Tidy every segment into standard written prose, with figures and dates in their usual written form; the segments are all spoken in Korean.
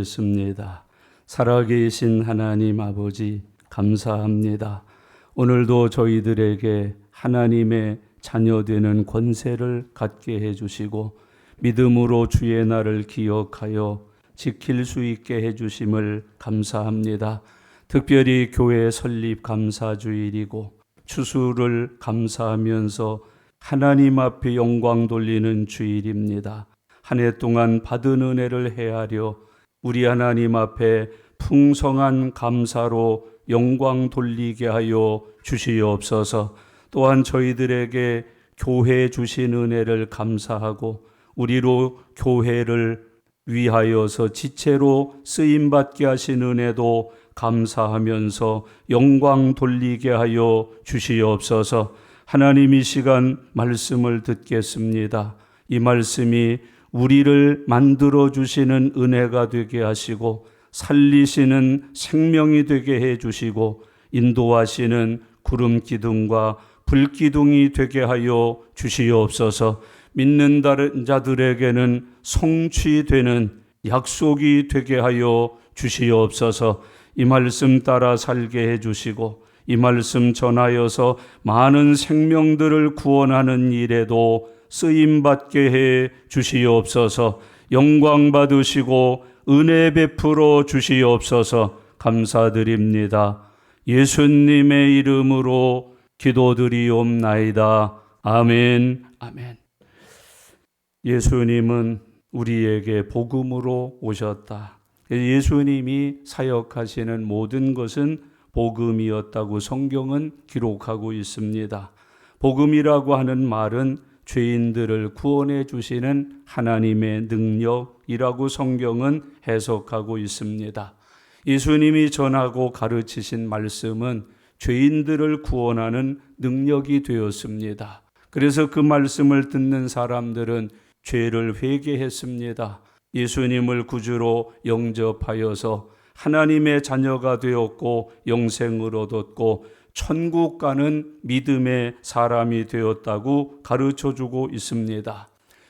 습니다. 살아계신 하나님 아버지 감사합니다. 오늘도 저희들에게 하나님의 자녀되는 권세를 갖게 해주시고 믿음으로 주의 날을 기억하여 지킬 수 있게 해주심을 감사합니다. 특별히 교회 설립 감사주일이고 추수를 감사하면서 하나님 앞에 영광 돌리는 주일입니다. 한 해 동안 받은 은혜를 헤아려 우리 하나님 앞에 풍성한 감사로 영광 돌리게 하여 주시옵소서. 또한 저희들에게 교회 주신 은혜를 감사하고 우리로 교회를 위하여서 지체로 쓰임받게 하신 은혜도 감사하면서 영광 돌리게 하여 주시옵소서. 하나님 이 시간 말씀을 듣겠습니다. 이 말씀이 우리를 만들어 주시는 은혜가 되게 하시고 살리시는 생명이 되게 해 주시고 인도하시는 구름 기둥과 불 기둥이 되게 하여 주시옵소서. 믿는 자들에게는 성취되는 약속이 되게 하여 주시옵소서. 이 말씀 따라 살게 해 주시고 이 말씀 전하여서 많은 생명들을 구원하는 일에도 쓰임받게 해 주시옵소서. 영광 받으시고 은혜 베풀어 주시옵소서. 감사드립니다. 예수님의 이름으로 기도드리옵나이다. 아멘. 아멘. 예수님은 우리에게 복음으로 오셨다. 예수님이 사역하시는 모든 것은 복음이었다고 성경은 기록하고 있습니다. 복음이라고 하는 말은 죄인들을 구원해 주시는 하나님의 능력이라고 성경은 해석하고 있습니다. 예수님이 전하고 가르치신 말씀은 죄인들을 구원하는 능력이 되었습니다. 그래서 그 말씀을 듣는 사람들은 죄를 회개했습니다. 예수님을 구주로 영접하여서 하나님의 자녀가 되었고 영생을 얻었고 천국 가는 믿음의 사람이 되었다고 가르쳐주고 있습니다.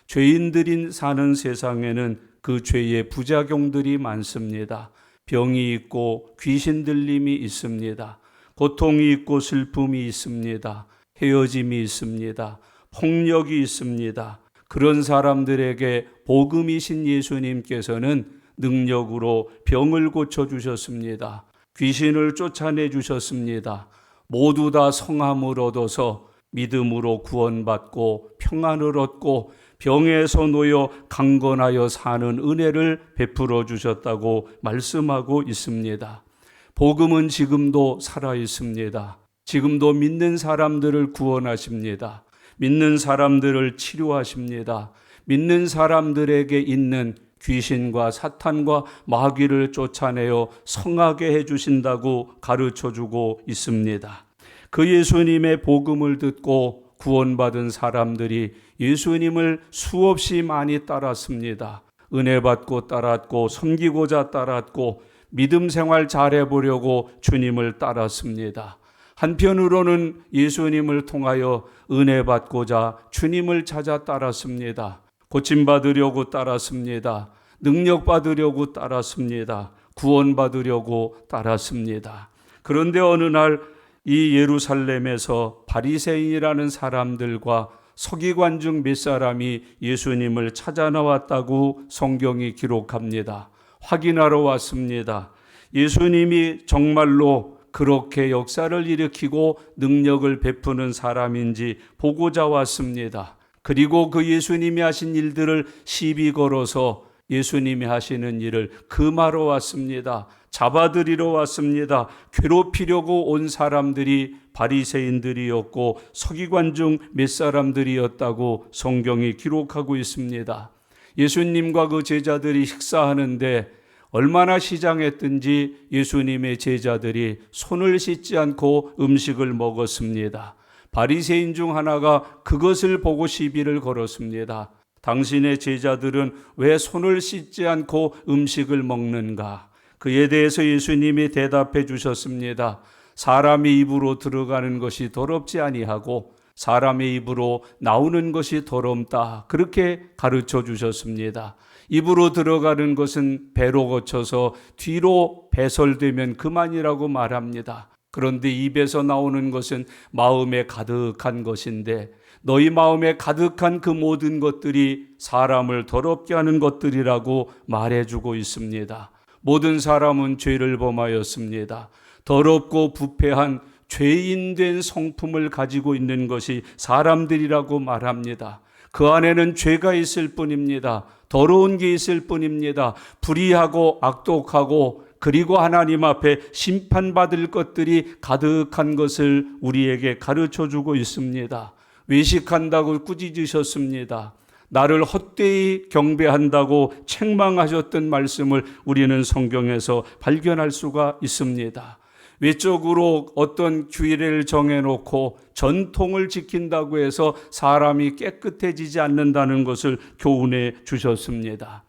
죄인들이 사는 세상에는 그 죄의 부작용들이 많습니다. 병이 있고 귀신 들림이 있습니다. 고통이 있고 슬픔이 있습니다. 헤어짐이 있습니다. 폭력이 있습니다. 그런 사람들에게 복음이신 예수님께서는 능력으로 병을 고쳐주셨습니다. 귀신을 쫓아내 주셨습니다. 모두 다 성함을 얻어서 믿음으로 구원받고 평안을 얻고 병에서 놓여 강건하여 사는 은혜를 베풀어 주셨다고 말씀하고 있습니다. 복음은 지금도 살아 있습니다. 지금도 믿는 사람들을 구원하십니다. 믿는 사람들을 치료하십니다. 믿는 사람들에게 있는 귀신과 사탄과 마귀를 쫓아내어 성하게 해주신다고 가르쳐주고 있습니다. 그 예수님의 복음을 듣고 구원받은 사람들이 예수님을 수없이 많이 따랐습니다. 은혜 받고 따랐고 섬기고자 따랐고 믿음 생활 잘해보려고 주님을 따랐습니다. 한편으로는 예수님을 통하여 은혜 받고자 주님을 찾아 따랐습니다. 고침받으려고 따랐습니다. 능력 받으려고 따랐습니다. 구원받으려고 따랐습니다. 그런데 어느 날 이 예루살렘에서 바리새인이라는 사람들과 서기관 중 몇 사람이 예수님을 찾아 나왔다고 성경이 기록합니다. 확인하러 왔습니다. 예수님이 정말로 그렇게 역사를 일으키고 능력을 베푸는 사람인지 보고자 왔습니다. 그리고 그 예수님이 하신 일들을 시비 걸어서 예수님이 하시는 일을 금하러 왔습니다. 잡아들이러 왔습니다. 괴롭히려고 온 사람들이 바리새인들이었고 서기관 중 몇 사람들이었다고 성경이 기록하고 있습니다. 예수님과 그 제자들이 식사하는데 얼마나 시장했든지 예수님의 제자들이 손을 씻지 않고 음식을 먹었습니다. 바리새인 중 하나가 그것을 보고 시비를 걸었습니다. 당신의 제자들은 왜 손을 씻지 않고 음식을 먹는가? 그에 대해서 예수님이 대답해 주셨습니다. 사람의 입으로 들어가는 것이 더럽지 아니하고 사람의 입으로 나오는 것이 더럽다. 그렇게 가르쳐 주셨습니다. 입으로 들어가는 것은 배로 거쳐서 뒤로 배설되면 그만이라고 말합니다. 그런데 입에서 나오는 것은 마음에 가득한 것인데 너희 마음에 가득한 그 모든 것들이 사람을 더럽게 하는 것들이라고 말해주고 있습니다. 모든 사람은 죄를 범하였습니다. 더럽고 부패한 죄인된 성품을 가지고 있는 것이 사람들이라고 말합니다. 그 안에는 죄가 있을 뿐입니다. 더러운 게 있을 뿐입니다. 불의하고 악독하고 그리고 하나님 앞에 심판받을 것들이 가득한 것을 우리에게 가르쳐주고 있습니다. 외식한다고 꾸짖으셨습니다. 나를 헛되이 경배한다고 책망하셨던 말씀을 우리는 성경에서 발견할 수가 있습니다. 외적으로 어떤 규례를 정해놓고 전통을 지킨다고 해서 사람이 깨끗해지지 않는다는 것을 교훈해 주셨습니다.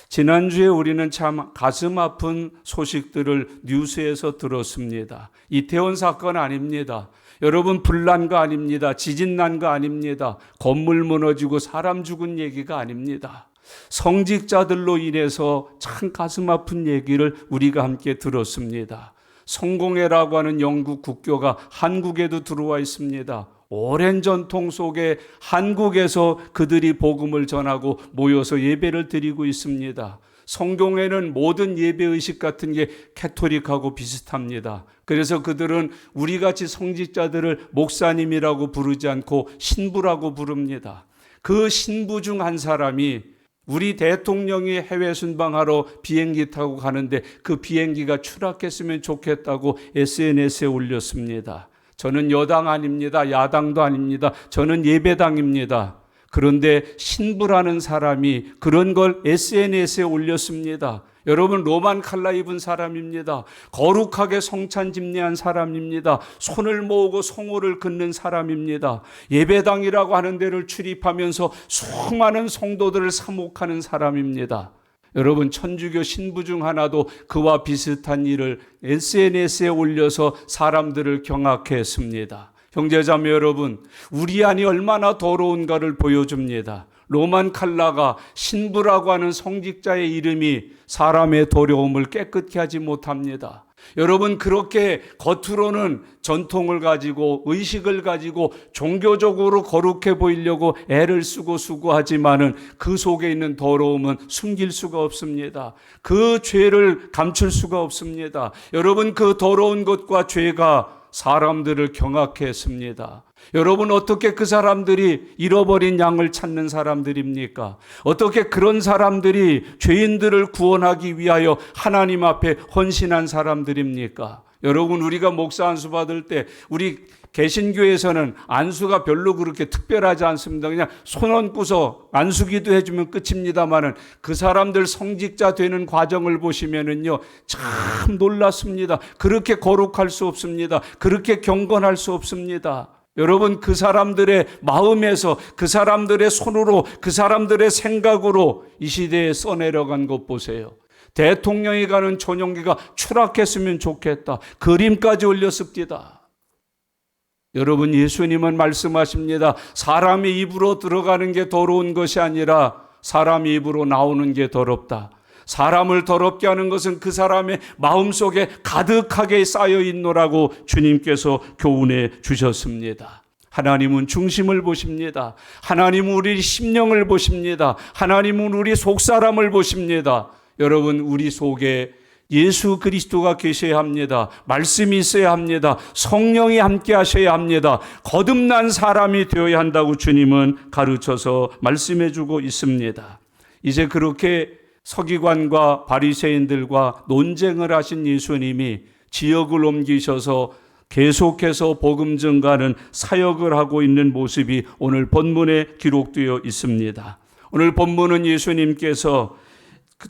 지난주에 우리는 참 가슴 아픈 소식들을 뉴스에서 들었습니다. 이태원 사건 아닙니다. 여러분, 불난 거 아닙니다. 지진 난 거 아닙니다. 건물 무너지고 사람 죽은 얘기가 아닙니다. 성직자들로 인해서 참 가슴 아픈 얘기를 우리가 함께 들었습니다. 성공회라고 하는 영국 국교가 한국에도 들어와 있습니다. 오랜 전통 속에 한국에서 그들이 복음을 전하고 모여서 예배를 드리고 있습니다. 성공회는 모든 예배의식 같은 게 캐토릭하고 비슷합니다. 그래서 그들은 우리같이 성직자들을 목사님이라고 부르지 않고 신부라고 부릅니다. 그 신부 중 한 사람이 우리 대통령이 해외 순방하러 비행기 타고 가는데 그 비행기가 추락했으면 좋겠다고 SNS에 올렸습니다. 저는 여당 아닙니다. 야당도 아닙니다. 저는 예배당입니다. 그런데 신부라는 사람이 그런 걸 SNS에 올렸습니다. 여러분, 로만 칼라 입은 사람입니다. 거룩하게 성찬 집례한 사람입니다. 손을 모으고 송호를 긋는 사람입니다. 예배당이라고 하는 데를 출입하면서 수많은 성도들을 사목하는 사람입니다. 여러분, 천주교 신부 중 하나도 그와 비슷한 일을 SNS에 올려서 사람들을 경악해 했습니다. 형제자매 여러분, 우리 안이 얼마나 더러운가를 보여줍니다. 로만 칼라가 신부라고 하는 성직자의 이름이 사람의 더러움을 깨끗게 하지 못합니다. 여러분, 그렇게 겉으로는 전통을 가지고 의식을 가지고 종교적으로 거룩해 보이려고 애를 쓰고 수고하지만은 그 속에 있는 더러움은 숨길 수가 없습니다. 그 죄를 감출 수가 없습니다. 여러분, 그 더러운 것과 죄가 사람들을 경악해 했습니다. 여러분, 어떻게 그 사람들이 잃어버린 양을 찾는 사람들입니까? 어떻게 그런 사람들이 죄인들을 구원하기 위하여 하나님 앞에 헌신한 사람들입니까? 여러분, 우리가 목사 안수 받을 때 우리 개신교에서는 안수가 별로 그렇게 특별하지 않습니다. 그냥 손 얹고서 안수기도 해주면 끝입니다만은 그 사람들 성직자 되는 과정을 보시면은요, 참 놀랍습니다. 그렇게 거룩할 수 없습니다. 그렇게 경건할 수 없습니다. 여러분, 그 사람들의 마음에서, 그 사람들의 손으로, 그 사람들의 생각으로 이 시대에 써내려간 것 보세요. 대통령이 가는 전용기가 추락했으면 좋겠다. 그림까지 올렸습니다. 여러분, 예수님은 말씀하십니다. 사람의 입으로 들어가는 게 더러운 것이 아니라 사람의 입으로 나오는 게 더럽다. 사람을 더럽게 하는 것은 그 사람의 마음속에 가득하게 쌓여 있노라고 주님께서 교훈해 주셨습니다. 하나님은 중심을 보십니다. 하나님은 우리 심령을 보십니다. 하나님은 우리 속사람을 보십니다. 여러분, 우리 속에 예수 그리스도가 계셔야 합니다. 말씀이 있어야 합니다. 성령이 함께 하셔야 합니다. 거듭난 사람이 되어야 한다고 주님은 가르쳐서 말씀해 주고 있습니다. 이제 그렇게 서기관과 바리새인들과 논쟁을 하신 예수님이 지역을 옮기셔서 계속해서 복음 전가하는 사역을 하고 있는 모습이 오늘 본문에 기록되어 있습니다. 오늘 본문은 예수님께서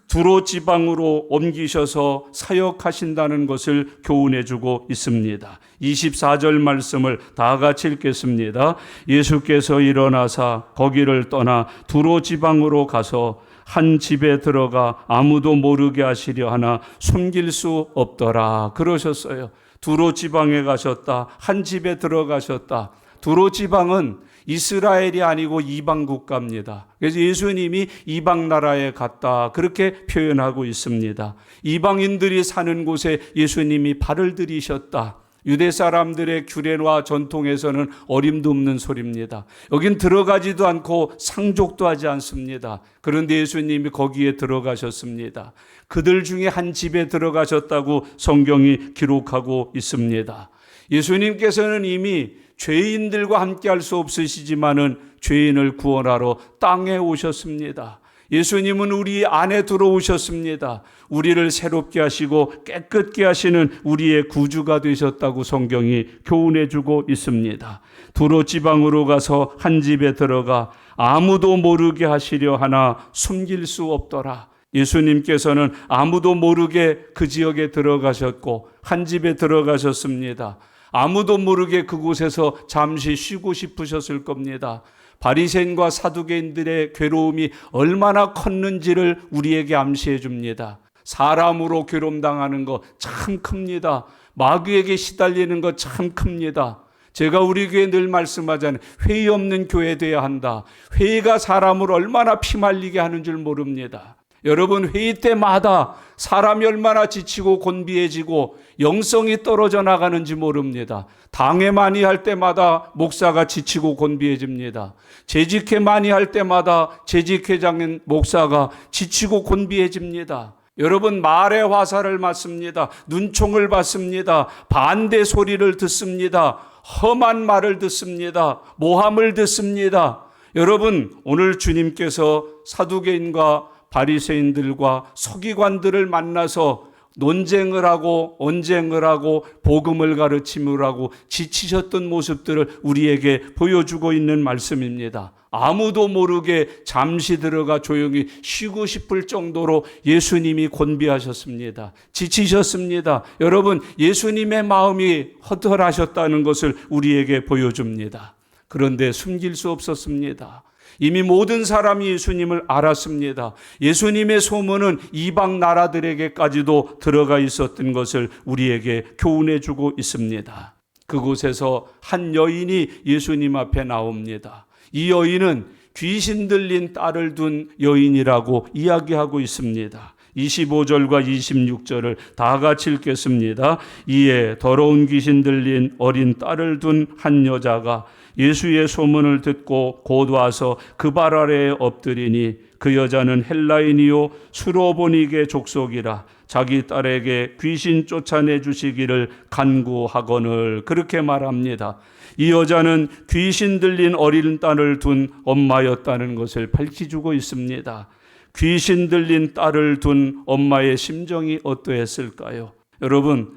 두로 지방으로 옮기셔서 사역하신다는 것을 교훈해 주고 있습니다. 24절 말씀을 다 같이 읽겠습니다. 예수께서 일어나사 거기를 떠나 두로 지방으로 가서 한 집에 들어가 아무도 모르게 하시려 하나 숨길 수 없더라 그러셨어요. 두로 지방에 가셨다. 한 집에 들어가셨다. 두로 지방은 이스라엘이 아니고 이방 국가입니다. 그래서 예수님이 이방 나라에 갔다 그렇게 표현하고 있습니다. 이방인들이 사는 곳에 예수님이 발을 들이셨다. 유대 사람들의 규례와 전통에서는 어림도 없는 소리입니다. 여긴 들어가지도 않고 상족도 하지 않습니다. 그런데 예수님이 거기에 들어가셨습니다. 그들 중에 한 집에 들어가셨다고 성경이 기록하고 있습니다. 예수님께서는 이미 죄인들과 함께 할 수 없으시지만은 죄인을 구원하러 땅에 오셨습니다. 예수님은 우리 안에 들어오셨습니다. 우리를 새롭게 하시고 깨끗게 하시는 우리의 구주가 되셨다고 성경이 교훈해 주고 있습니다. 두로 지방으로 가서 한 집에 들어가 아무도 모르게 하시려 하나 숨길 수 없더라. 예수님께서는 아무도 모르게 그 지역에 들어가셨고 한 집에 들어가셨습니다. 아무도 모르게 그곳에서 잠시 쉬고 싶으셨을 겁니다. 바리새인과 사두개인들의 괴로움이 얼마나 컸는지를 우리에게 암시해 줍니다. 사람으로 괴롭당하는 거 참 큽니다. 마귀에게 시달리는 거 참 큽니다. 제가 우리 교회에 늘 말씀하잖아요. 회의 없는 교회 돼야 한다. 회의가 사람을 얼마나 피말리게 하는 줄 모릅니다. 여러분, 회의 때마다 사람이 얼마나 지치고 곤비해지고 영성이 떨어져 나가는지 모릅니다. 당회 많이 할 때마다 목사가 지치고 곤비해집니다. 재직회 많이 할 때마다 재직회장인 목사가 지치고 곤비해집니다. 여러분, 말의 화살을 맞습니다. 눈총을 받습니다. 반대 소리를 듣습니다. 험한 말을 듣습니다. 모함을 듣습니다. 여러분, 오늘 주님께서 사두개인과 바리새인들과 서기관들을 만나서 논쟁을 하고 언쟁을 하고 복음을 가르침을 하고 지치셨던 모습들을 우리에게 보여주고 있는 말씀입니다. 아무도 모르게 잠시 들어가 조용히 쉬고 싶을 정도로 예수님이 곤비하셨습니다. 지치셨습니다. 여러분, 예수님의 마음이 허탈하셨다는 것을 우리에게 보여줍니다. 그런데 숨길 수 없었습니다. 이미 모든 사람이 예수님을 알았습니다. 예수님의 소문은 이방 나라들에게까지도 들어가 있었던 것을 우리에게 교훈해 주고 있습니다. 그곳에서 한 여인이 예수님 앞에 나옵니다. 이 여인은 귀신 들린 딸을 둔 여인이라고 이야기하고 있습니다. 25절과 26절을 다 같이 읽겠습니다. 이에 더러운 귀신 들린 어린 딸을 둔 한 여자가 예수의 소문을 듣고 곧 와서 그 발 아래에 엎드리니 그 여자는 헬라인이요 수로보니게 족속이라 자기 딸에게 귀신 쫓아내 주시기를 간구하거늘 그렇게 말합니다. 이 여자는 귀신 들린 어린 딸을 둔 엄마였다는 것을 밝혀주고 있습니다. 귀신 들린 딸을 둔 엄마의 심정이 어떠했을까요? 여러분,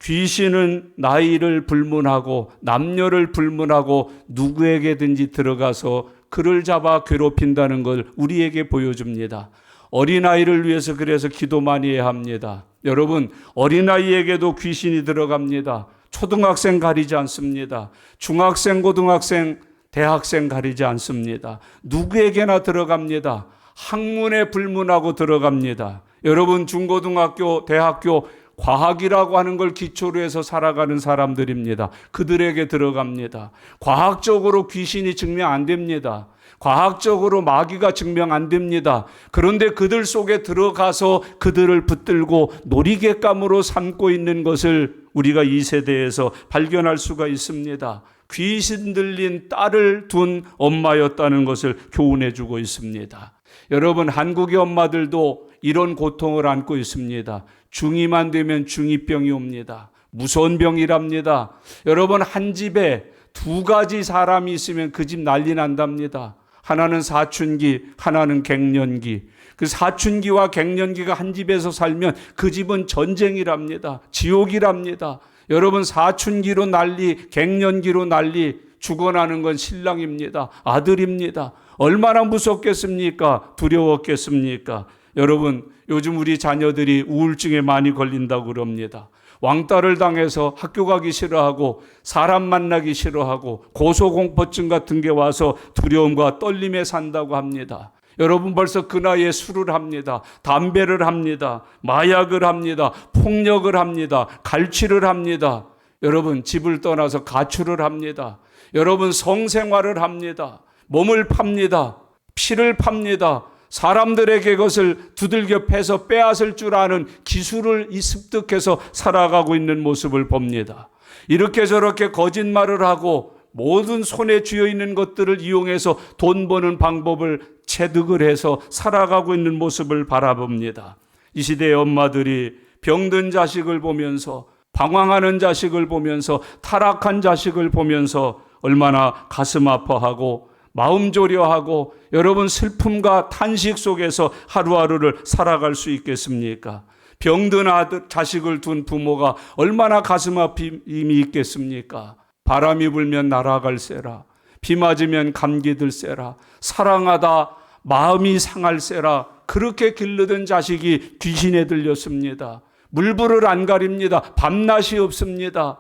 귀신은 나이를 불문하고 남녀를 불문하고 누구에게든지 들어가서 그를 잡아 괴롭힌다는 걸 우리에게 보여줍니다. 어린아이를 위해서 그래서 기도 많이 해야 합니다. 여러분, 어린아이에게도 귀신이 들어갑니다. 초등학생 가리지 않습니다. 중학생, 고등학생, 대학생 가리지 않습니다. 누구에게나 들어갑니다. 학문에 불문하고 들어갑니다. 여러분, 중고등학교, 대학교 과학이라고 하는 걸 기초로 해서 살아가는 사람들입니다. 그들에게 들어갑니다. 과학적으로 귀신이 증명 안 됩니다. 과학적으로 마귀가 증명 안 됩니다. 그런데 그들 속에 들어가서 그들을 붙들고 놀이객감으로 삼고 있는 것을 우리가 이 세대에서 발견할 수가 있습니다. 귀신 들린 딸을 둔 엄마였다는 것을 교훈해 주고 있습니다. 여러분, 한국의 엄마들도 이런 고통을 안고 있습니다. 중2만 되면 중2병이 옵니다. 무서운 병이랍니다. 여러분, 한 집에 두 가지 사람이 있으면 그 집 난리 난답니다. 하나는 사춘기, 하나는 갱년기. 그 사춘기와 갱년기가 한 집에서 살면 그 집은 전쟁이랍니다. 지옥이랍니다. 여러분, 사춘기로 난리, 갱년기로 난리, 죽어나는 건 신랑입니다. 아들입니다. 얼마나 무섭겠습니까? 두려웠겠습니까? 여러분, 요즘 우리 자녀들이 우울증에 많이 걸린다고 그럽니다. 왕따를 당해서 학교 가기 싫어하고 사람 만나기 싫어하고 고소공포증 같은 게 와서 두려움과 떨림에 산다고 합니다. 여러분, 벌써 그 나이에 술을 합니다. 담배를 합니다. 마약을 합니다. 폭력을 합니다. 갈취를 합니다. 여러분 집을 떠나서 가출을 합니다. 여러분 성생활을 합니다. 몸을 팝니다. 피를 팝니다. 사람들에게 그것을 두들겨 패서 빼앗을 줄 아는 기술을 습득해서 살아가고 있는 모습을 봅니다. 이렇게 저렇게 거짓말을 하고 모든 손에 쥐어 있는 것들을 이용해서 돈 버는 방법을 체득을 해서 살아가고 있는 모습을 바라봅니다. 이 시대의 엄마들이 병든 자식을 보면서, 방황하는 자식을 보면서, 타락한 자식을 보면서 얼마나 가슴 아파하고 마음 졸여하고 여러분 슬픔과 탄식 속에서 하루하루를 살아갈 수 있겠습니까? 병든 자식을 둔 부모가 얼마나 가슴 아픔이 있겠습니까? 바람이 불면 날아갈세라, 비 맞으면 감기 들세라, 사랑하다 마음이 상할세라, 그렇게 길르던 자식이 귀신에 들렸습니다. 물불을 안 가립니다. 밤낮이 없습니다.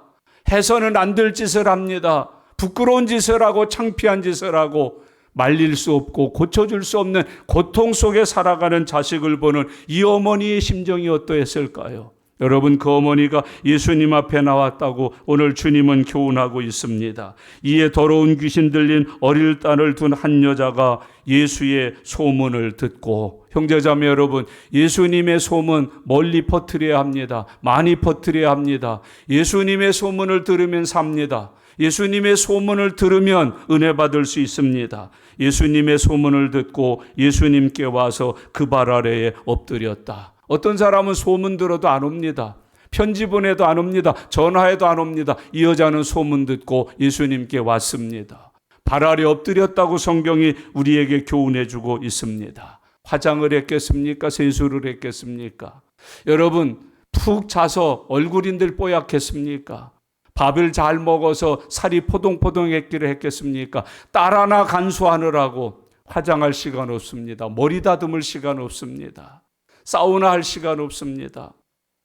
해서는 안 될 짓을 합니다. 부끄러운 짓을 하고 창피한 짓을 하고 말릴 수 없고 고쳐줄 수 없는 고통 속에 살아가는 자식을 보는 이 어머니의 심정이 어떠했을까요? 여러분, 그 어머니가 예수님 앞에 나왔다고 오늘 주님은 교훈하고 있습니다. 이에 더러운 귀신 들린 어릴 딸을 둔 한 여자가 예수의 소문을 듣고, 형제자매 여러분, 예수님의 소문 멀리 퍼뜨려야 합니다. 많이 퍼뜨려야 합니다. 예수님의 소문을 들으면 삽니다. 예수님의 소문을 들으면 은혜 받을 수 있습니다. 예수님의 소문을 듣고 예수님께 와서 그 발 아래에 엎드렸다. 어떤 사람은 소문 들어도 안 옵니다. 편지 보내도 안 옵니다. 전화해도 안 옵니다. 이 여자는 소문 듣고 예수님께 왔습니다. 발 아래 엎드렸다고 성경이 우리에게 교훈해 주고 있습니다. 화장을 했겠습니까? 세수를 했겠습니까? 여러분, 푹 자서 얼굴인들 뽀얗겠습니까? 밥을 잘 먹어서 살이 포동포동했기를 했겠습니까? 딸 하나 간수하느라고 화장할 시간 없습니다. 머리 다듬을 시간 없습니다. 사우나 할 시간 없습니다.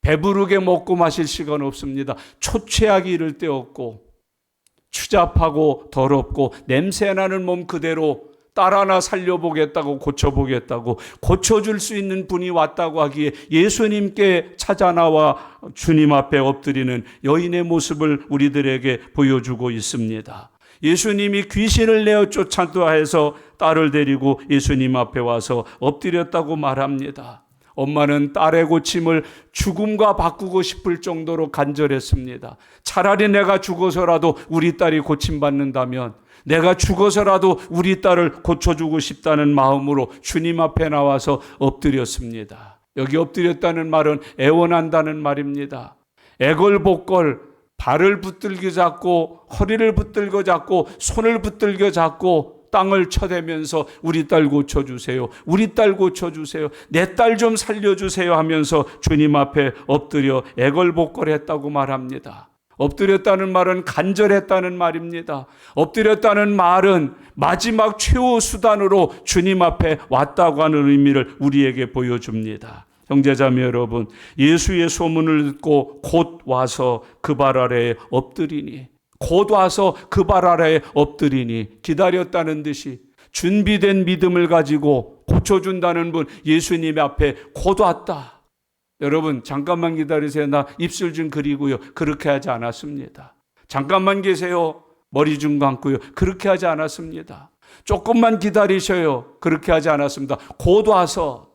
배부르게 먹고 마실 시간 없습니다. 초췌하기 이를 데 없고 추잡하고 더럽고 냄새나는 몸 그대로 딸 하나 살려보겠다고, 고쳐보겠다고, 고쳐줄 수 있는 분이 왔다고 하기에 예수님께 찾아나와 주님 앞에 엎드리는 여인의 모습을 우리들에게 보여주고 있습니다. 예수님이 귀신을 내어 쫓아도 해서 딸을 데리고 예수님 앞에 와서 엎드렸다고 말합니다. 엄마는 딸의 고침을 죽음과 바꾸고 싶을 정도로 간절했습니다. 차라리 내가 죽어서라도 우리 딸이 고침받는다면, 내가 죽어서라도 우리 딸을 고쳐주고 싶다는 마음으로 주님 앞에 나와서 엎드렸습니다. 여기 엎드렸다는 말은 애원한다는 말입니다. 애걸복걸 발을 붙들겨 잡고 허리를 붙들겨 잡고 손을 붙들겨 잡고 땅을 쳐대면서 우리 딸 고쳐주세요. 우리 딸 고쳐주세요. 내 딸 좀 살려주세요 하면서 주님 앞에 엎드려 애걸복걸했다고 말합니다. 엎드렸다는 말은 간절했다는 말입니다. 엎드렸다는 말은 마지막 최후 수단으로 주님 앞에 왔다고 하는 의미를 우리에게 보여줍니다. 형제자매 여러분, 예수의 소문을 듣고 곧 와서 그 발 아래에 엎드리니, 곧 와서 그 발 아래에 엎드리니, 기다렸다는 듯이 준비된 믿음을 가지고 고쳐준다는 분 예수님 앞에 곧 왔다. 여러분, 잠깐만 기다리세요. 나 입술 좀 그리고요. 그렇게 하지 않았습니다. 잠깐만 계세요. 머리 좀 감고요. 그렇게 하지 않았습니다. 조금만 기다리셔요. 그렇게 하지 않았습니다. 곧 와서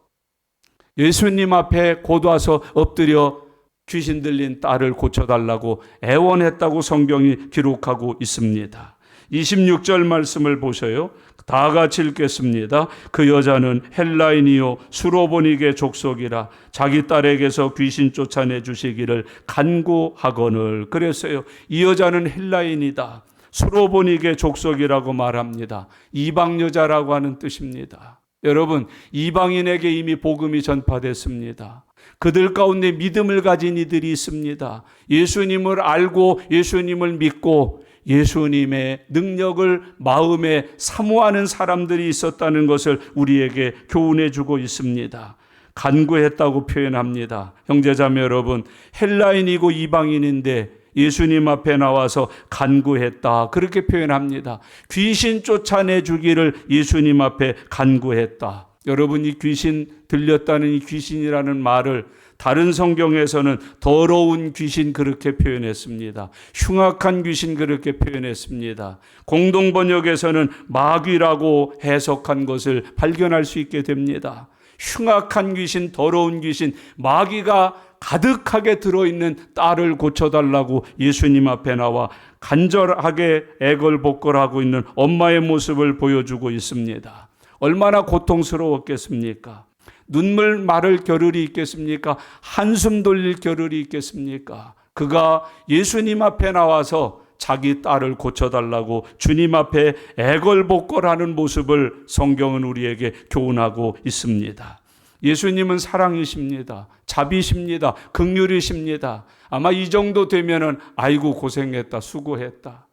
예수님 앞에 곧 와서 엎드려 귀신 들린 딸을 고쳐달라고 애원했다고 성경이 기록하고 있습니다. 26절 말씀을 보셔요. 다 같이 읽겠습니다. 그 여자는 헬라인이요 수로보니게 족속이라 자기 딸에게서 귀신 쫓아내 주시기를 간구하거늘. 그랬어요. 이 여자는 헬라인이다. 수로보니게 족속이라고 말합니다. 이방 여자라고 하는 뜻입니다. 여러분, 이방인에게 이미 복음이 전파됐습니다. 그들 가운데 믿음을 가진 이들이 있습니다. 예수님을 알고 예수님을 믿고 예수님의 능력을 마음에 사모하는 사람들이 있었다는 것을 우리에게 교훈해 주고 있습니다. 간구했다고 표현합니다. 형제자매 여러분, 헬라인이고 이방인인데 예수님 앞에 나와서 간구했다, 그렇게 표현합니다. 귀신 쫓아내 주기를 예수님 앞에 간구했다. 여러분, 이 귀신 들렸다는 이 귀신이라는 말을 다른 성경에서는 더러운 귀신 그렇게 표현했습니다. 흉악한 귀신 그렇게 표현했습니다. 공동 번역에서는 마귀라고 해석한 것을 발견할 수 있게 됩니다. 흉악한 귀신, 더러운 귀신, 마귀가 가득하게 들어있는 딸을 고쳐달라고 예수님 앞에 나와 간절하게 애걸복걸하고 있는 엄마의 모습을 보여주고 있습니다. 얼마나 고통스러웠겠습니까? 눈물 마를 겨를이 있겠습니까? 한숨 돌릴 겨를이 있겠습니까? 그가 예수님 앞에 나와서 자기 딸을 고쳐달라고 주님 앞에 애걸복걸하는 모습을 성경은 우리에게 교훈하고 있습니다. 예수님은 사랑이십니다. 자비십니다. 긍휼이십니다. 아마 이 정도 되면은 아이고 고생했다, 수고했다,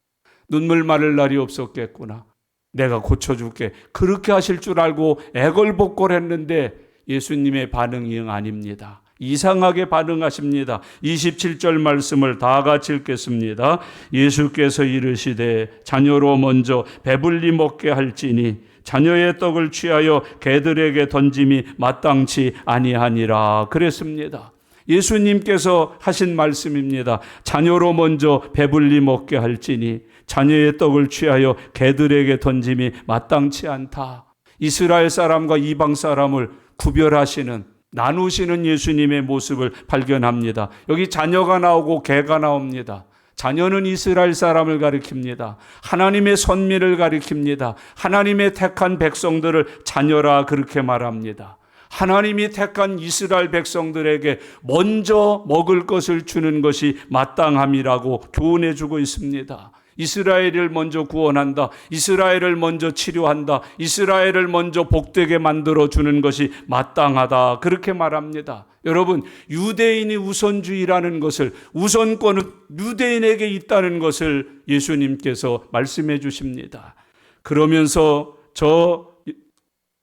눈물 마를 날이 없었겠구나, 내가 고쳐줄게, 그렇게 하실 줄 알고 애걸복걸했는데 예수님의 반응이 아닙니다. 이상하게 반응하십니다. 27절 말씀을 다 같이 읽겠습니다. 예수께서 이르시되 자녀로 먼저 배불리 먹게 할지니 자녀의 떡을 취하여 개들에게 던짐이 마땅치 아니하니라 그랬습니다. 예수님께서 하신 말씀입니다. 자녀로 먼저 배불리 먹게 할지니 자녀의 떡을 취하여 개들에게 던짐이 마땅치 않다. 이스라엘 사람과 이방 사람을 구별하시는, 나누시는 예수님의 모습을 발견합니다. 여기 자녀가 나오고 개가 나옵니다. 자녀는 이스라엘 사람을 가리킵니다. 하나님의 선민을 가리킵니다. 하나님의 택한 백성들을 자녀라 그렇게 말합니다. 하나님이 택한 이스라엘 백성들에게 먼저 먹을 것을 주는 것이 마땅함이라고 교훈해 주고 있습니다. 이스라엘을 먼저 구원한다, 이스라엘을 먼저 치료한다, 이스라엘을 먼저 복되게 만들어 주는 것이 마땅하다 그렇게 말합니다. 여러분, 유대인이 우선주의라는 것을, 우선권은 유대인에게 있다는 것을 예수님께서 말씀해 주십니다. 그러면서 저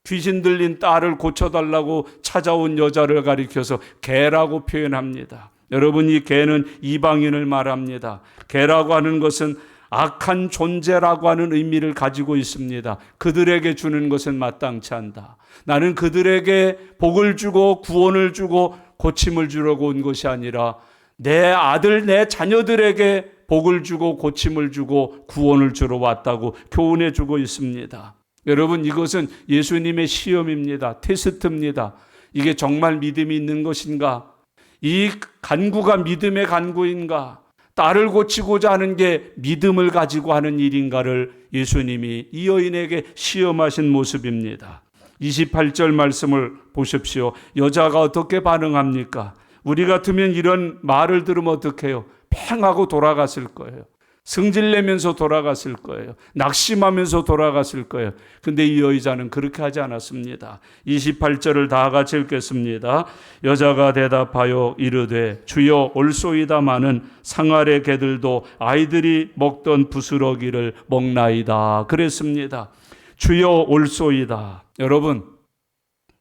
귀신 들린 딸을 고쳐달라고 찾아온 여자를 가리켜서 개라고 표현합니다. 여러분, 이 개는 이방인을 말합니다. 개라고 하는 것은 악한 존재라고 하는 의미를 가지고 있습니다. 그들에게 주는 것은 마땅치 않다. 나는 그들에게 복을 주고 구원을 주고 고침을 주려고 온 것이 아니라 내 아들, 내 자녀들에게 복을 주고 고침을 주고 구원을 주러 왔다고 교훈해 주고 있습니다. 여러분, 이것은 예수님의 시험입니다. 테스트입니다. 이게 정말 믿음이 있는 것인가? 이 간구가 믿음의 간구인가? 딸을 고치고자 하는 게 믿음을 가지고 하는 일인가를 예수님이 이 여인에게 시험하신 모습입니다. 28절 말씀을 보십시오. 여자가 어떻게 반응합니까? 우리 같으면 이런 말을 들으면 어떡해요? 팽하고 돌아갔을 거예요. 승질내면서 돌아갔을 거예요. 낙심하면서 돌아갔을 거예요. 근데 이 여자는 그렇게 하지 않았습니다. 28절을 다 같이 읽겠습니다. 여자가 대답하여 이르되 주여 올소이다마는 상아래 개들도 아이들이 먹던 부스러기를 먹나이다 그랬습니다. 주여 올소이다. 여러분,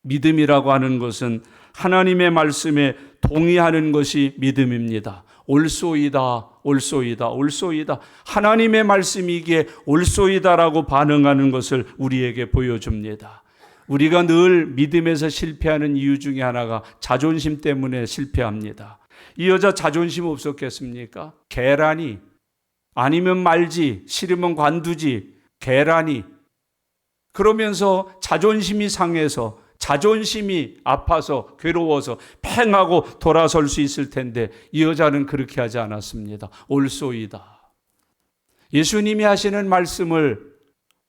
믿음이라고 하는 것은 하나님의 말씀에 동의하는 것이 믿음입니다. 올소이다, 올소이다, 올소이다. 하나님의 말씀이기에 올소이다라고 반응하는 것을 우리에게 보여줍니다. 우리가 늘 믿음에서 실패하는 이유 중에 하나가 자존심 때문에 실패합니다. 이 여자 자존심 없었겠습니까? 계란이, 아니면 말지, 싫으면 관두지, 계란이. 그러면서 자존심이 상해서, 자존심이 아파서 괴로워서 팽하고 돌아설 수 있을 텐데 이 여자는 그렇게 하지 않았습니다. 올소이다. 예수님이 하시는 말씀을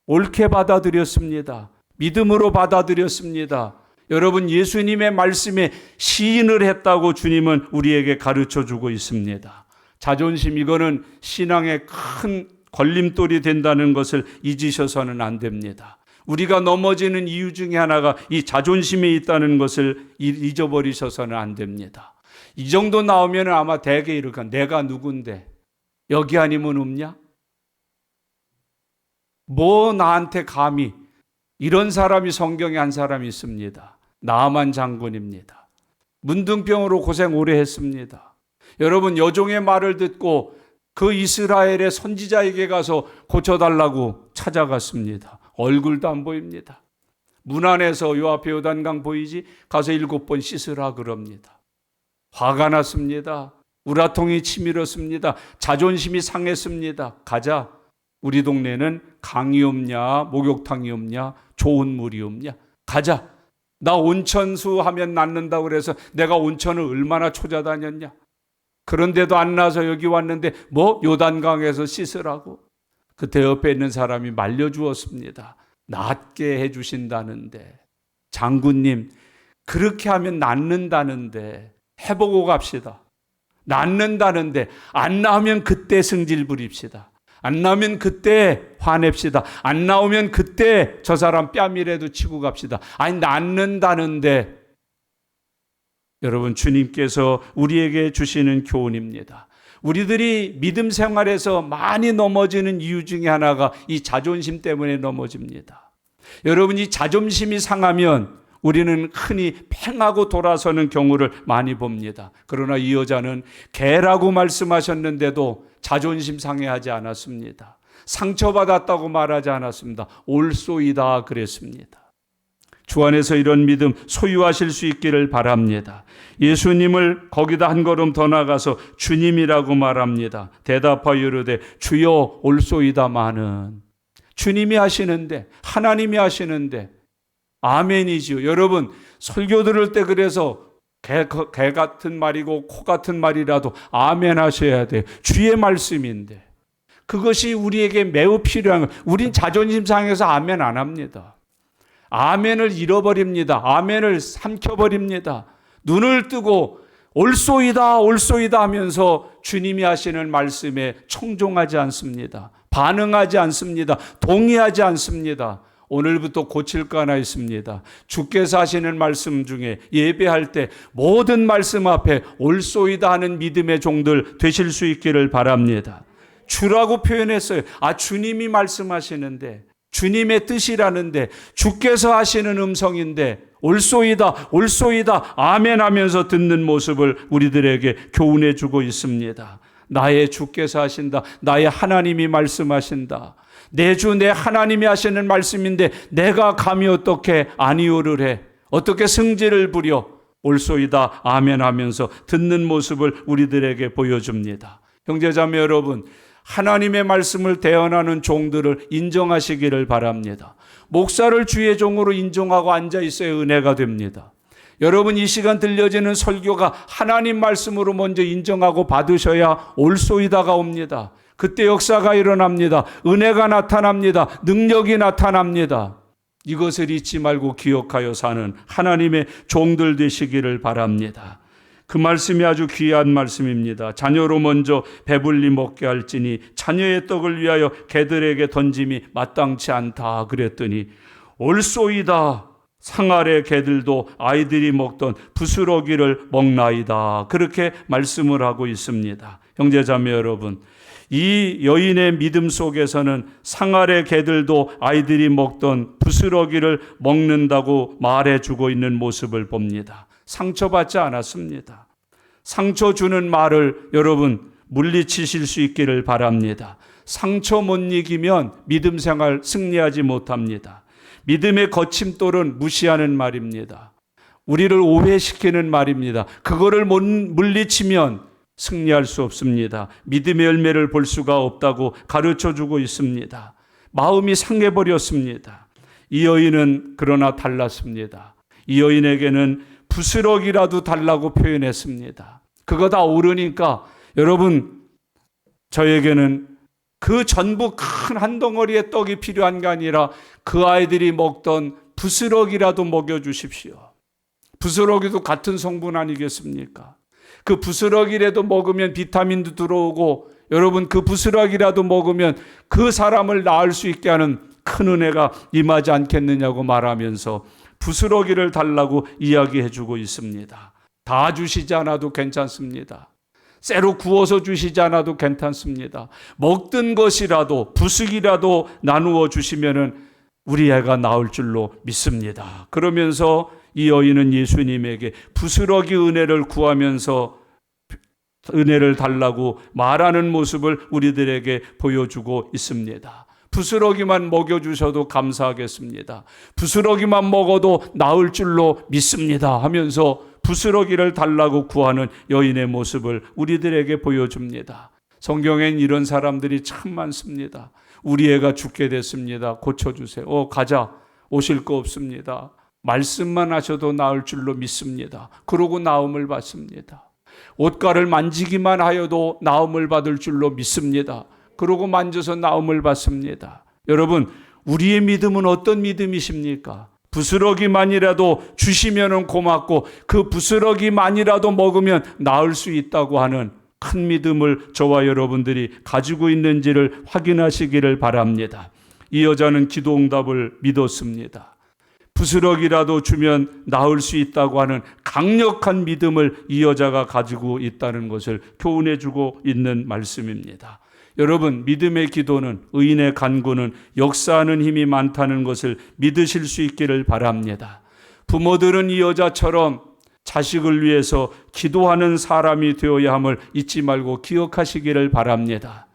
옳게 받아들였습니다. 믿음으로 받아들였습니다. 여러분, 예수님의 말씀에 시인을 했다고 주님은 우리에게 가르쳐주고 있습니다. 자존심, 이거는 신앙의 큰 걸림돌이 된다는 것을 잊으셔서는 안 됩니다. 우리가 넘어지는 이유 중에 하나가 이 자존심에 있다는 것을 잊어버리셔서는 안 됩니다. 이 정도 나오면 아마 대개 이렇게, 내가 누군데 여기 아니면 없냐? 뭐 나한테 감히. 이런 사람이 성경에 한 사람이 있습니다. 나아만 장군입니다. 문둥병으로 고생 오래 했습니다. 여러분, 여종의 말을 듣고 그 이스라엘의 선지자에게 가서 고쳐달라고 찾아갔습니다. 얼굴도 안 보입니다. 문 안에서 요 앞에 요단강 보이지? 가서 7번 씻으라 그럽니다. 화가 났습니다. 우라통이 치밀었습니다. 자존심이 상했습니다. 가자. 우리 동네는 강이 없냐, 목욕탕이 없냐, 좋은 물이 없냐. 가자. 나 온천수 하면 낫는다고 그래서 내가 온천을 얼마나 찾아다녔냐. 그런데도 안 나서 여기 왔는데 뭐 요단강에서 씻으라고. 그때 옆에 있는 사람이 말려주었습니다. 낫게 해주신다는데, 장군님 그렇게 하면 낫는다는데 해보고 갑시다. 낫는다는데 안 나오면 그때 승질 부립시다. 안 나오면 그때 화냅시다. 안 나오면 그때 저 사람 뺨이라도 치고 갑시다. 아니 낫는다는데. 여러분, 주님께서 우리에게 주시는 교훈입니다. 우리들이 믿음 생활에서 많이 넘어지는 이유 중에 하나가 이 자존심 때문에 넘어집니다. 여러분, 이 자존심이 상하면 우리는 흔히 팽하고 돌아서는 경우를 많이 봅니다. 그러나 이 여자는 개라고 말씀하셨는데도 자존심 상해하지 않았습니다. 상처받았다고 말하지 않았습니다. 올소이다 그랬습니다. 주 안에서 이런 믿음 소유하실 수 있기를 바랍니다. 예수님을 거기다 한 걸음 더 나가서 주님이라고 말합니다. 대답하여 이르되 주여 올소이다마는. 주님이 하시는데, 하나님이 하시는데 아멘이지요. 여러분, 설교 들을 때 그래서 개 같은 말이고 코 같은 말이라도 아멘 하셔야 돼요. 주의 말씀인데 그것이 우리에게 매우 필요한 거예요. 우린 자존심 상해서 아멘 안 합니다. 아멘을 잃어버립니다. 아멘을 삼켜버립니다. 눈을 뜨고 올소이다 올소이다 하면서 주님이 하시는 말씀에 청종하지 않습니다. 반응하지 않습니다. 동의하지 않습니다. 오늘부터 고칠 거 하나 있습니다. 주께서 하시는 말씀 중에 예배할 때 모든 말씀 앞에 올소이다 하는 믿음의 종들 되실 수 있기를 바랍니다. 주라고 표현했어요. 주님이 말씀하시는데, 주님의 뜻이라는데, 주께서 하시는 음성인데 올소이다 올소이다 아멘 하면서 듣는 모습을 우리들에게 교훈해 주고 있습니다. 나의 주께서 하신다. 나의 하나님이 말씀하신다. 내 주 내 하나님이 하시는 말씀인데 내가 감히 어떻게 아니오를 해, 어떻게 승질을 부려. 올소이다 아멘 하면서 듣는 모습을 우리들에게 보여줍니다. 형제자매 여러분, 하나님의 말씀을 대언하는 종들을 인정하시기를 바랍니다. 목사를 주의 종으로 인정하고 앉아 있어야 은혜가 됩니다. 여러분, 이 시간 들려지는 설교가 하나님 말씀으로 먼저 인정하고 받으셔야 올소이다가 옵니다. 그때 역사가 일어납니다. 은혜가 나타납니다. 능력이 나타납니다. 이것을 잊지 말고 기억하여 사는 하나님의 종들 되시기를 바랍니다. 그 말씀이 아주 귀한 말씀입니다. 자녀로 먼저 배불리 먹게 할지니 자녀의 떡을 위하여 개들에게 던짐이 마땅치 않다 그랬더니 올소이다. 상 아래 개들도 아이들이 먹던 부스러기를 먹나이다. 그렇게 말씀을 하고 있습니다. 형제자매 여러분, 이 여인의 믿음 속에서는 상 아래 개들도 아이들이 먹던 부스러기를 먹는다고 말해주고 있는 모습을 봅니다. 상처받지 않았습니다. 상처 주는 말을 여러분 물리치실 수 있기를 바랍니다. 상처 못 이기면 믿음 생활 승리하지 못합니다. 믿음의 거침돌은 무시하는 말입니다. 우리를 오해시키는 말입니다. 그거를 못 물리치면 승리할 수 없습니다. 믿음의 열매를 볼 수가 없다고 가르쳐주고 있습니다. 마음이 상해버렸습니다. 이 여인은 그러나 달랐습니다. 이 여인에게는 부스러기라도 달라고 표현했습니다. 그거 다 오르니까 여러분, 저에게는 그 전부 큰 한 덩어리의 떡이 필요한 게 아니라 그 아이들이 먹던 부스러기라도 먹여주십시오. 부스러기도 같은 성분 아니겠습니까? 그 부스러기라도 먹으면 비타민도 들어오고, 여러분 그 부스러기라도 먹으면 그 사람을 낳을 수 있게 하는 큰 은혜가 임하지 않겠느냐고 말하면서 부스러기를 달라고 이야기해주고 있습니다. 다 주시지 않아도 괜찮습니다. 쇠로 구워서 주시지 않아도 괜찮습니다. 먹던 것이라도 부스기라도 나누어 주시면은 우리 애가 나올 줄로 믿습니다. 그러면서 이 여인은 예수님에게 부스러기 은혜를 구하면서 은혜를 달라고 말하는 모습을 우리들에게 보여주고 있습니다. 부스러기만 먹여주셔도 감사하겠습니다. 부스러기만 먹어도 나을 줄로 믿습니다 하면서 부스러기를 달라고 구하는 여인의 모습을 우리들에게 보여줍니다. 성경엔 이런 사람들이 참 많습니다. 우리 애가 죽게 됐습니다. 고쳐주세요. 가자. 오실 거 없습니다. 말씀만 하셔도 나을 줄로 믿습니다. 그러고 나음을 받습니다. 옷가를 만지기만 하여도 나음을 받을 줄로 믿습니다. 그러고 만져서 나음을 받습니다. 여러분, 우리의 믿음은 어떤 믿음이십니까? 부스러기만이라도 주시면 고맙고 그 부스러기만이라도 먹으면 나을 수 있다고 하는 큰 믿음을 저와 여러분들이 가지고 있는지를 확인하시기를 바랍니다. 이 여자는 기도 응답을 믿었습니다. 부스러기라도 주면 나을 수 있다고 하는 강력한 믿음을 이 여자가 가지고 있다는 것을 교훈해 주고 있는 말씀입니다. 여러분, 믿음의 기도는, 의인의 간구는 역사하는 힘이 많다는 것을 믿으실 수 있기를 바랍니다. 부모들은 이 여자처럼 자식을 위해서 기도하는 사람이 되어야 함을 잊지 말고 기억하시기를 바랍니다.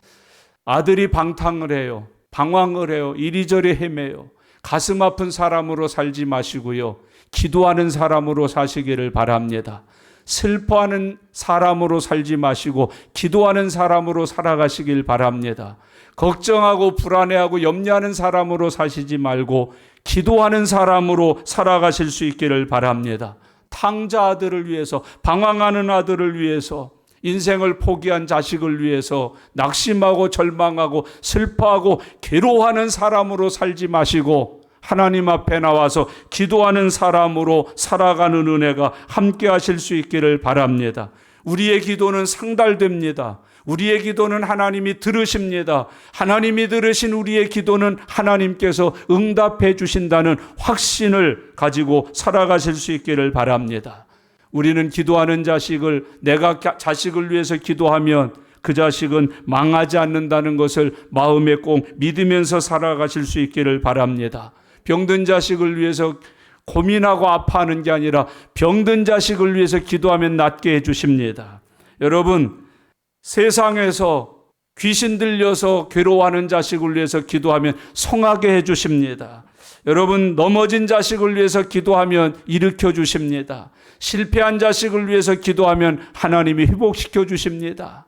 아들이 방탕을 해요. 방황을 해요. 이리저리 헤매요. 가슴 아픈 사람으로 살지 마시고요. 기도하는 사람으로 사시기를 바랍니다. 슬퍼하는 사람으로 살지 마시고 기도하는 사람으로 살아가시길 바랍니다. 걱정하고 불안해하고 염려하는 사람으로 사시지 말고 기도하는 사람으로 살아가실 수 있기를 바랍니다. 탕자 아들을 위해서, 방황하는 아들을 위해서, 인생을 포기한 자식을 위해서 낙심하고 절망하고 슬퍼하고 괴로워하는 사람으로 살지 마시고 하나님 앞에 나와서 기도하는 사람으로 살아가는 은혜가 함께 하실 수 있기를 바랍니다. 우리의 기도는 상달됩니다. 우리의 기도는 하나님이 들으십니다. 하나님이 들으신 우리의 기도는 하나님께서 응답해 주신다는 확신을 가지고 살아가실 수 있기를 바랍니다. 우리는 기도하는 자식을, 내가 자식을 위해서 기도하면 그 자식은 망하지 않는다는 것을 마음에 꼭 믿으면서 살아가실 수 있기를 바랍니다. 병든 자식을 위해서 고민하고 아파하는 게 아니라 병든 자식을 위해서 기도하면 낫게 해주십니다. 여러분, 세상에서 귀신 들려서 괴로워하는 자식을 위해서 기도하면 성하게 해주십니다. 여러분, 넘어진 자식을 위해서 기도하면 일으켜 주십니다. 실패한 자식을 위해서 기도하면 하나님이 회복시켜 주십니다.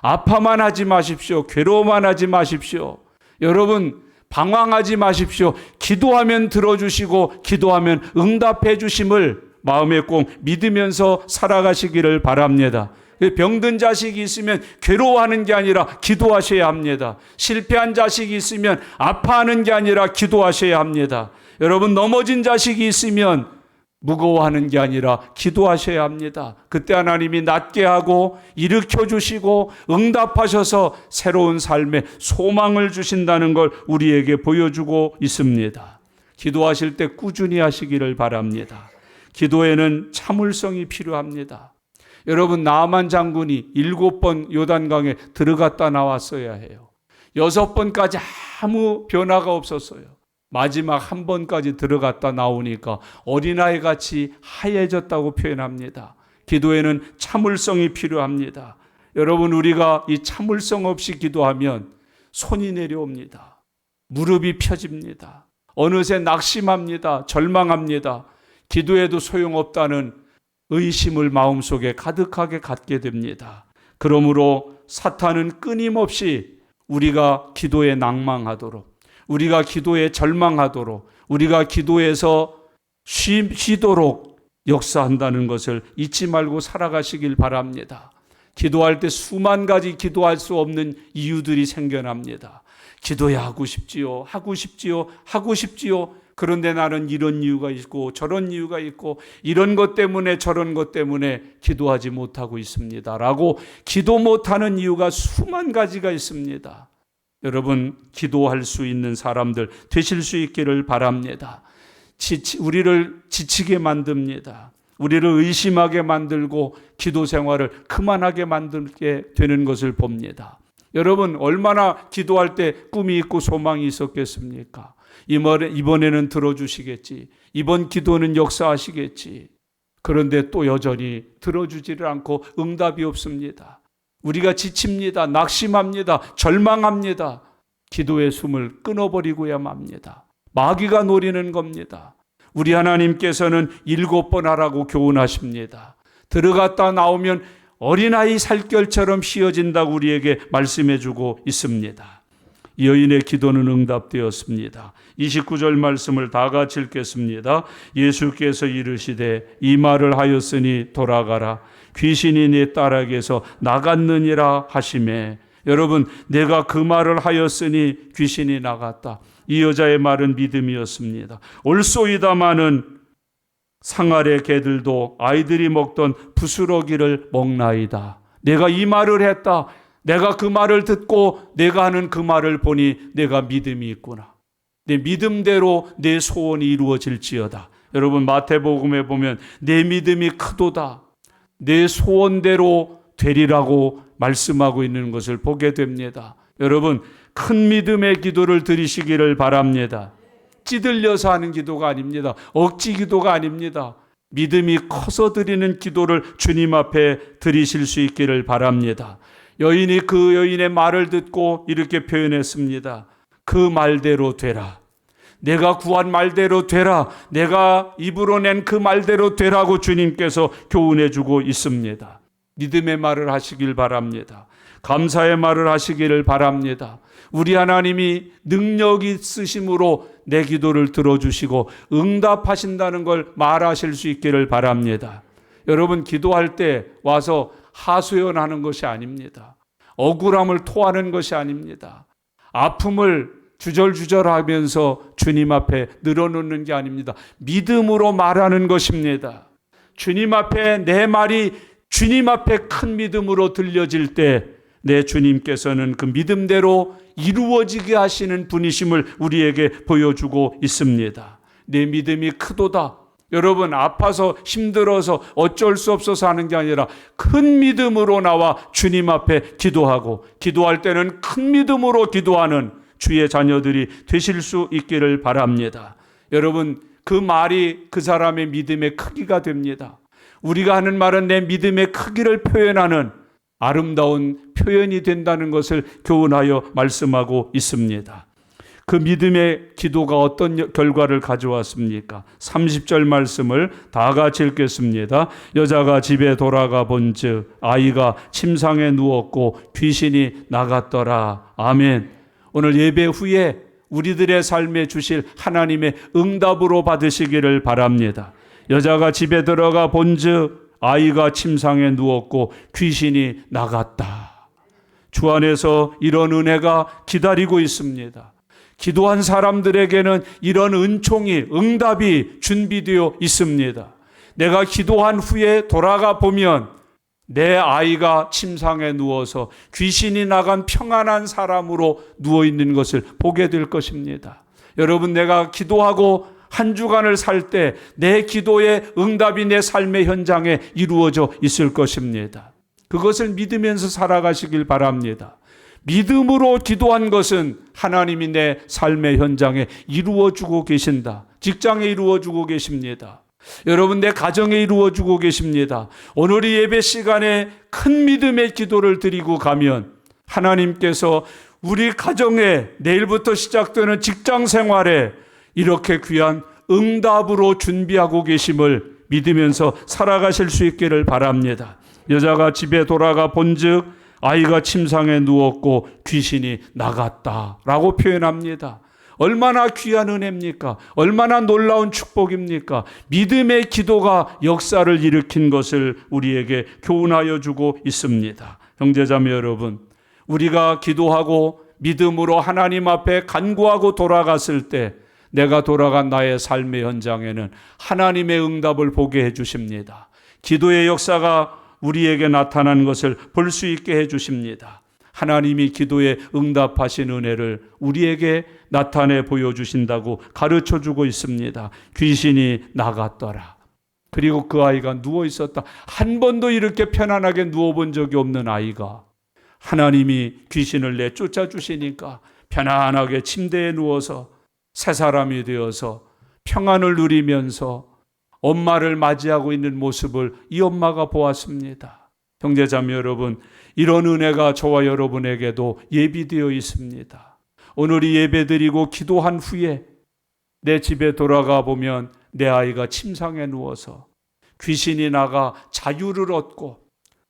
아파만 하지 마십시오. 괴로워만 하지 마십시오. 여러분, 방황하지 마십시오. 기도하면 들어주시고 기도하면 응답해 주심을 마음에 꼭 믿으면서 살아가시기를 바랍니다. 병든 자식이 있으면 괴로워하는 게 아니라 기도하셔야 합니다. 실패한 자식이 있으면 아파하는 게 아니라 기도하셔야 합니다. 여러분, 넘어진 자식이 있으면 무거워하는 게 아니라 기도하셔야 합니다. 그때 하나님이 낫게 하고 일으켜 주시고 응답하셔서 새로운 삶에 소망을 주신다는 걸 우리에게 보여주고 있습니다. 기도하실 때 꾸준히 하시기를 바랍니다. 기도에는 참을성이 필요합니다. 여러분, 나아만 장군이 7번 요단강에 들어갔다 나왔어야 해요. 6번까지 아무 변화가 없었어요. 마지막 한 번까지 들어갔다 나오니까 어린아이 같이 하얘졌다고 표현합니다. 기도에는 참을성이 필요합니다. 여러분, 우리가 이 참을성 없이 기도하면 손이 내려옵니다. 무릎이 펴집니다. 어느새 낙심합니다. 절망합니다. 기도해도 소용없다는 의심을 마음속에 가득하게 갖게 됩니다. 그러므로 사탄은 끊임없이 우리가 기도에 낭망하도록, 우리가 기도에 절망하도록, 우리가 기도에서 쉬도록 역사한다는 것을 잊지 말고 살아가시길 바랍니다. 기도할 때 수만 가지 기도할 수 없는 이유들이 생겨납니다. 기도야 하고 싶지요. 하고 싶지요. 하고 싶지요. 그런데 나는 이런 이유가 있고 저런 이유가 있고 이런 것 때문에 저런 것 때문에 기도하지 못하고 있습니다. 라고 기도 못하는 이유가 수만 가지가 있습니다. 여러분, 기도할 수 있는 사람들 되실 수 있기를 바랍니다. 우리를 지치게 만듭니다. 우리를 의심하게 만들고 기도 생활을 그만하게 만들게 되는 것을 봅니다. 여러분, 얼마나 기도할 때 꿈이 있고 소망이 있었겠습니까? 이번에는 들어주시겠지. 이번 기도는 역사하시겠지. 그런데 또 여전히 들어주지를 않고 응답이 없습니다. 우리가 지칩니다. 낙심합니다. 절망합니다. 기도의 숨을 끊어버리고야 맙니다. 마귀가 노리는 겁니다. 우리 하나님께서는 7번 하라고 교훈하십니다. 들어갔다 나오면 어린아이 살결처럼 휘어진다고 우리에게 말씀해주고 있습니다. 이 여인의 기도는 응답되었습니다. 29절 말씀을 다 같이 읽겠습니다. 예수께서 이르시되 이 말을 하였으니 돌아가라. 귀신이 네 딸에게서 나갔느니라 하시매. 여러분, 내가 그 말을 하였으니 귀신이 나갔다. 이 여자의 말은 믿음이었습니다. 올소이다마는 상아래 개들도 아이들이 먹던 부스러기를 먹나이다. 내가 이 말을 했다. 내가 그 말을 듣고 내가 하는 그 말을 보니 내가 믿음이 있구나. 내 믿음대로 내 소원이 이루어질지어다. 여러분, 마태복음에 보면 내 믿음이 크도다. 내 소원대로 되리라고 말씀하고 있는 것을 보게 됩니다. 여러분, 큰 믿음의 기도를 드리시기를 바랍니다. 찌들려서 하는 기도가 아닙니다. 억지 기도가 아닙니다. 믿음이 커서 드리는 기도를 주님 앞에 드리실 수 있기를 바랍니다. 여인이 그 여인의 말을 듣고 이렇게 표현했습니다. 그 말대로 되라. 내가 구한 말대로 되라. 내가 입으로 낸 그 말대로 되라고 주님께서 교훈해 주고 있습니다. 믿음의 말을 하시길 바랍니다. 감사의 말을 하시기를 바랍니다. 우리 하나님이 능력 있으심으로 내 기도를 들어주시고 응답하신다는 걸 말하실 수 있기를 바랍니다. 여러분, 기도할 때 와서 하소연하는 것이 아닙니다. 억울함을 토하는 것이 아닙니다. 아픔을 주절주절하면서 주님 앞에 늘어놓는 게 아닙니다. 믿음으로 말하는 것입니다. 주님 앞에 내 말이 주님 앞에 큰 믿음으로 들려질 때 내 주님께서는 그 믿음대로 이루어지게 하시는 분이심을 우리에게 보여주고 있습니다. 내 믿음이 크도다. 여러분, 아파서 힘들어서 어쩔 수 없어서 하는 게 아니라 큰 믿음으로 나와 주님 앞에 기도하고, 기도할 때는 큰 믿음으로 기도하는 주의 자녀들이 되실 수 있기를 바랍니다. 여러분, 그 말이 그 사람의 믿음의 크기가 됩니다. 우리가 하는 말은 내 믿음의 크기를 표현하는 아름다운 표현이 된다는 것을 교훈하여 말씀하고 있습니다. 그 믿음의 기도가 어떤 결과를 가져왔습니까? 30절 말씀을 다 같이 읽겠습니다. 여자가 집에 돌아가 본즉 아이가 침상에 누웠고 귀신이 나갔더라. 아멘. 오늘 예배 후에 우리들의 삶에 주실 하나님의 응답으로 받으시기를 바랍니다. 여자가 집에 들어가 본즉 아이가 침상에 누웠고 귀신이 나갔다. 주 안에서 이런 은혜가 기다리고 있습니다. 기도한 사람들에게는 이런 은총이, 응답이 준비되어 있습니다. 내가 기도한 후에 돌아가 보면 내 아이가 침상에 누워서 귀신이 나간 평안한 사람으로 누워있는 것을 보게 될 것입니다. 여러분, 내가 기도하고 한 주간을 살 때 내 기도의 응답이 내 삶의 현장에 이루어져 있을 것입니다. 그것을 믿으면서 살아가시길 바랍니다. 믿음으로 기도한 것은 하나님이 내 삶의 현장에 이루어주고 계신다. 직장에 이루어주고 계십니다. 여러분, 내 가정에 이루어주고 계십니다. 오늘 이 예배 시간에 큰 믿음의 기도를 드리고 가면 하나님께서 우리 가정에 내일부터 시작되는 직장 생활에 이렇게 귀한 응답으로 준비하고 계심을 믿으면서 살아가실 수 있기를 바랍니다. 여자가 집에 돌아가 본즉 아이가 침상에 누웠고 귀신이 나갔다라고 표현합니다. 얼마나 귀한 은혜입니까? 얼마나 놀라운 축복입니까? 믿음의 기도가 역사를 일으킨 것을 우리에게 교훈하여 주고 있습니다. 형제자매 여러분, 우리가 기도하고 믿음으로 하나님 앞에 간구하고 돌아갔을 때 내가 돌아간 나의 삶의 현장에는 하나님의 응답을 보게 해주십니다. 기도의 역사가 우리에게 나타난 것을 볼 수 있게 해주십니다. 하나님이 기도에 응답하신 은혜를 우리에게 나타내 보여주신다고 가르쳐주고 있습니다. 귀신이 나갔더라. 그리고 그 아이가 누워 있었다. 한 번도 이렇게 편안하게 누워본 적이 없는 아이가 하나님이 귀신을 내쫓아 주시니까 편안하게 침대에 누워서 새 사람이 되어서 평안을 누리면서 엄마를 맞이하고 있는 모습을 이 엄마가 보았습니다. 형제자매 여러분, 이런 은혜가 저와 여러분에게도 예비되어 있습니다. 오늘 이 예배드리고 기도한 후에 내 집에 돌아가 보면 내 아이가 침상에 누워서 귀신이 나가 자유를 얻고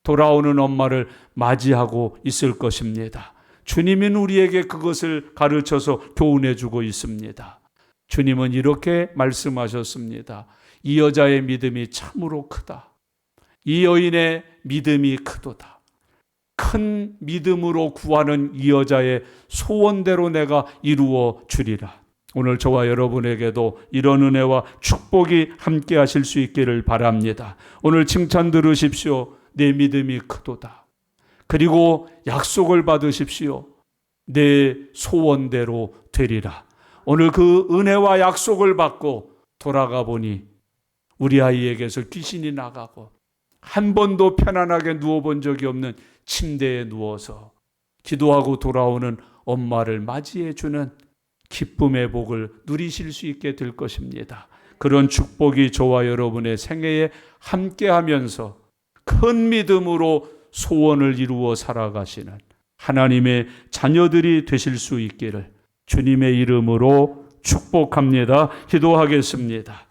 돌아오는 엄마를 맞이하고 있을 것입니다. 주님은 우리에게 그것을 가르쳐서 교훈해 주고 있습니다. 주님은 이렇게 말씀하셨습니다. 이 여자의 믿음이 참으로 크다. 이 여인의 믿음이 크도다. 큰 믿음으로 구하는 이 여자의 소원대로 내가 이루어 주리라. 오늘 저와 여러분에게도 이런 은혜와 축복이 함께 하실 수 있기를 바랍니다. 오늘 칭찬 들으십시오. 내 믿음이 크도다. 그리고 약속을 받으십시오. 내 소원대로 되리라. 오늘 그 은혜와 약속을 받고 돌아가 보니 우리 아이에게서 귀신이 나가고 한 번도 편안하게 누워본 적이 없는 침대에 누워서 기도하고 돌아오는 엄마를 맞이해 주는 기쁨의 복을 누리실 수 있게 될 것입니다. 그런 축복이 저와 여러분의 생애에 함께하면서 큰 믿음으로 소원을 이루어 살아가시는 하나님의 자녀들이 되실 수 있기를 주님의 이름으로 축복합니다. 기도하겠습니다.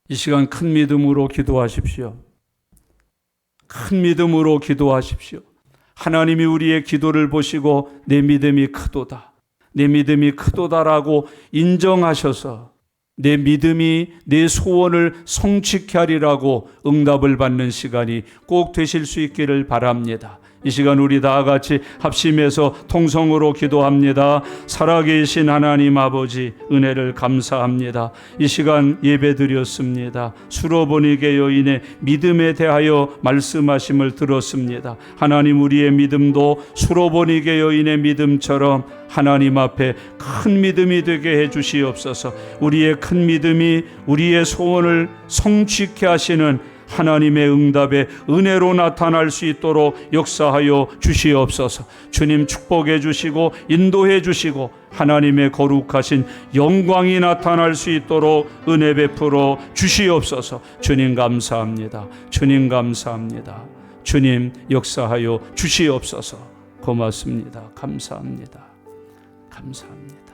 이 시간 큰 믿음으로 기도하십시오. 큰 믿음으로 기도하십시오. 하나님이 우리의 기도를 보시고 내 믿음이 크도다. 내 믿음이 크도다라고 인정하셔서 내 믿음이 내 소원을 성취케 하리라고 응답을 받는 시간이 꼭 되실 수 있기를 바랍니다. 이 시간 우리 다 같이 합심해서 통성으로 기도합니다. 살아계신 하나님 아버지, 은혜를 감사합니다. 이 시간 예배드렸습니다. 수로보니게 여인의 믿음에 대하여 말씀하심을 들었습니다. 하나님, 우리의 믿음도 수로보니게 여인의 믿음처럼 하나님 앞에 큰 믿음이 되게 해주시옵소서. 우리의 큰 믿음이 우리의 소원을 성취케 하시는 하나님의 응답에 은혜로 나타날 수 있도록 역사하여 주시옵소서. 주님 축복해 주시고 인도해 주시고 하나님의 거룩하신 영광이 나타날 수 있도록 은혜 베풀어 주시옵소서. 주님 감사합니다. 주님 감사합니다. 주님 역사하여 주시옵소서. 고맙습니다. 감사합니다. 감사합니다.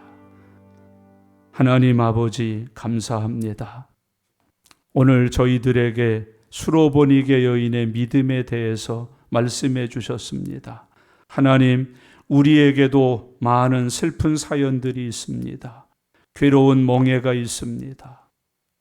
하나님 아버지 감사합니다. 오늘 저희들에게 수로보니게 여인의 믿음에 대해서 말씀해 주셨습니다. 하나님, 우리에게도 많은 슬픈 사연들이 있습니다. 괴로운 멍해가 있습니다.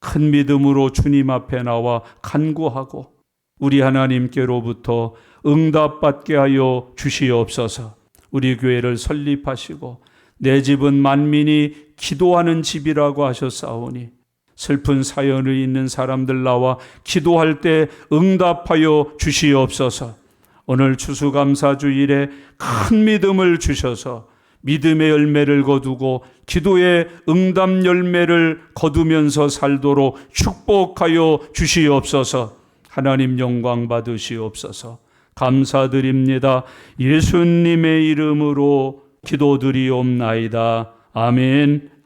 큰 믿음으로 주님 앞에 나와 간구하고 우리 하나님께로부터 응답받게 하여 주시옵소서. 우리 교회를 설립하시고 내 집은 만민이 기도하는 집이라고 하셨사오니 슬픈 사연을 있는 사람들 나와 기도할 때 응답하여 주시옵소서. 오늘 추수감사주일에 큰 믿음을 주셔서 믿음의 열매를 거두고 기도의 응답 열매를 거두면서 살도록 축복하여 주시옵소서. 하나님 영광 받으시옵소서. 감사드립니다. 예수님의 이름으로 기도드리옵나이다. 아멘.